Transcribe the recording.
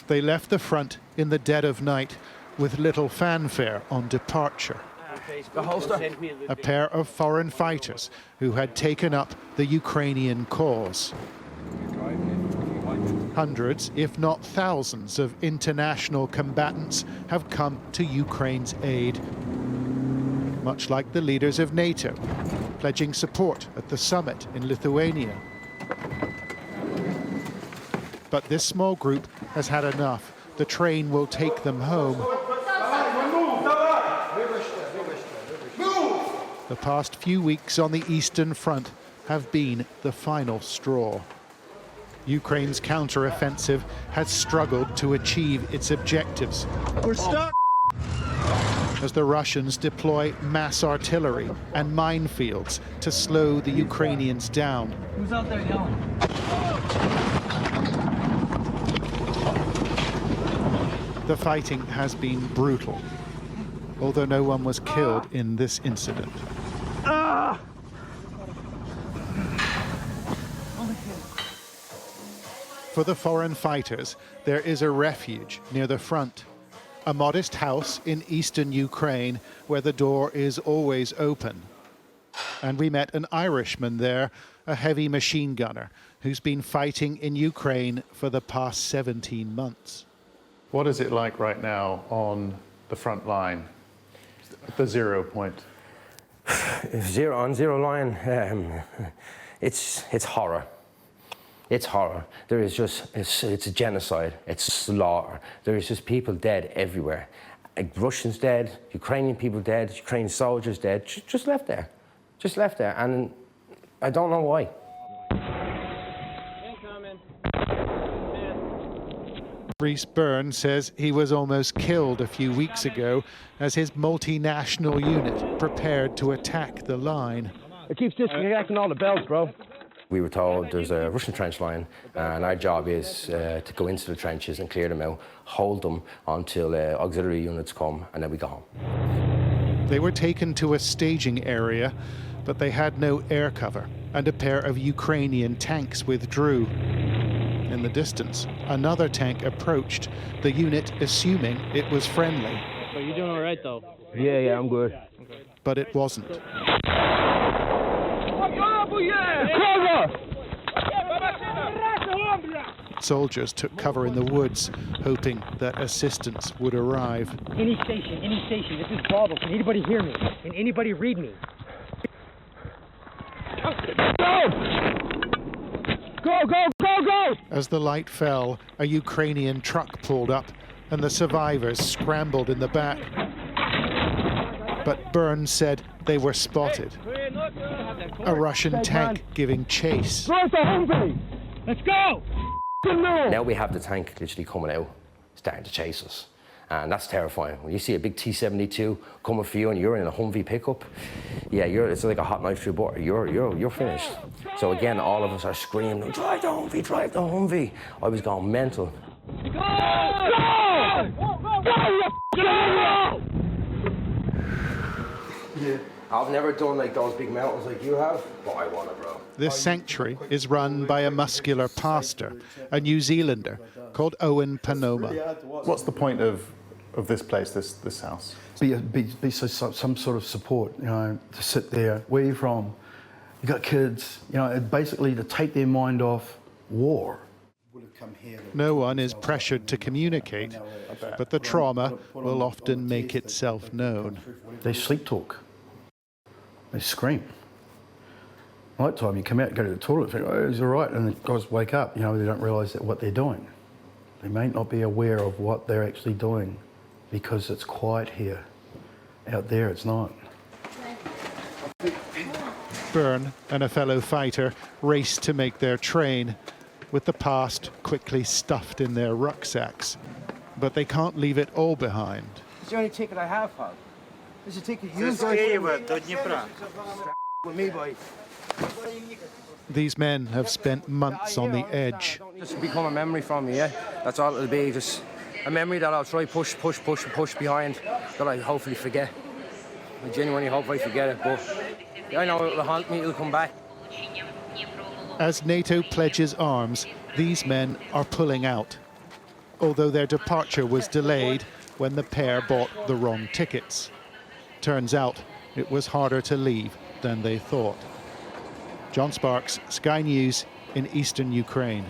They left the front in the dead of night with little fanfare on departure. A pair of foreign fighters who had taken up the Ukrainian cause. Hundreds, if not thousands, of international combatants have come to Ukraine's aid, much like the leaders of NATO, pledging support at the summit in Lithuania. But this small group has had enough. The train will take them home. The past few weeks on the Eastern Front have been the final straw. Ukraine's counter-offensive has struggled to achieve its objectives. We're stuck! As the Russians deploy mass artillery and minefields to slow the Ukrainians down. Who's out there yelling? The fighting has been brutal, although no one was killed in this incident. For the foreign fighters, there is a refuge near the front. A modest house in eastern Ukraine where the door is always open. And we met an Irishman there, a heavy machine gunner, who's been fighting in Ukraine for the past 17 months. What is it like right now on the front line, the 0 point? Zero line, it's horror. It's horror. There is just, it's a genocide. It's slaughter. There is just people dead everywhere. Russians dead, Ukrainian people dead, Ukrainian soldiers dead, just left there. Just left there, and I don't know why. Rhys Byrn says he was almost killed a few weeks ago as his multinational unit prepared to attack the line. It keeps disconnecting all the bells, bro. We were told there's a Russian trench line, and our job is to go into the trenches and clear them out, hold them until auxiliary units come, and then we go home. They were taken to a staging area, but they had no air cover, and a pair of Ukrainian tanks withdrew. In the distance, another tank approached, the unit assuming it was friendly. But you're doing all right, though. Yeah, I'm good. But it wasn't. Soldiers took cover in the woods, hoping that assistance would arrive. Any station, this is Bravo. Can anybody hear me? Can anybody read me? Go! As the light fell, a Ukrainian truck pulled up, and the survivors scrambled in the back. But Byrn said they were spotted. A Russian tank giving chase. Let's go! Now we have the tank literally coming out, starting to chase us. And that's terrifying. When you see a big T-72 coming for you and you're in a Humvee pickup, yeah, it's like a hot knife through butter. You're finished. So again, all of us are screaming, drive the Humvee, drive the Humvee. I was going mental. Yeah. I've never done like those big mountains like you have, but I want it, bro. This sanctuary is run by a muscular pastor, a New Zealander called Owen Panoma. What's the point of this place, this house? Be some sort of support, you know, to sit there. Where are you from? You got kids, you know, basically to take their mind off war. No one is pressured to communicate, but the trauma will often make itself known. They sleep talk. They scream. Night time, you come out and go to the toilet, think, oh, it's all right, and the guys wake up, you know, they don't realise that what they're doing. They may not be aware of what they're actually doing because it's quiet here. Out there, it's not. Byrn and a fellow fighter race to make their train, with the past quickly stuffed in their rucksacks. But they can't leave it all behind. It's the only ticket I have, pal. This is a ticket you with me, boy. These men have spent months on the edge. Just become a memory from me, yeah? That's all it'll be, just a memory that I'll try push behind, that I hopefully forget. I genuinely hope I forget it, but I know it'll haunt me, it'll come back. As NATO pledges arms, these men are pulling out. although their departure was delayed when the pair bought the wrong tickets. Turns out it was harder to leave than they thought. John Sparks, Sky News in eastern Ukraine.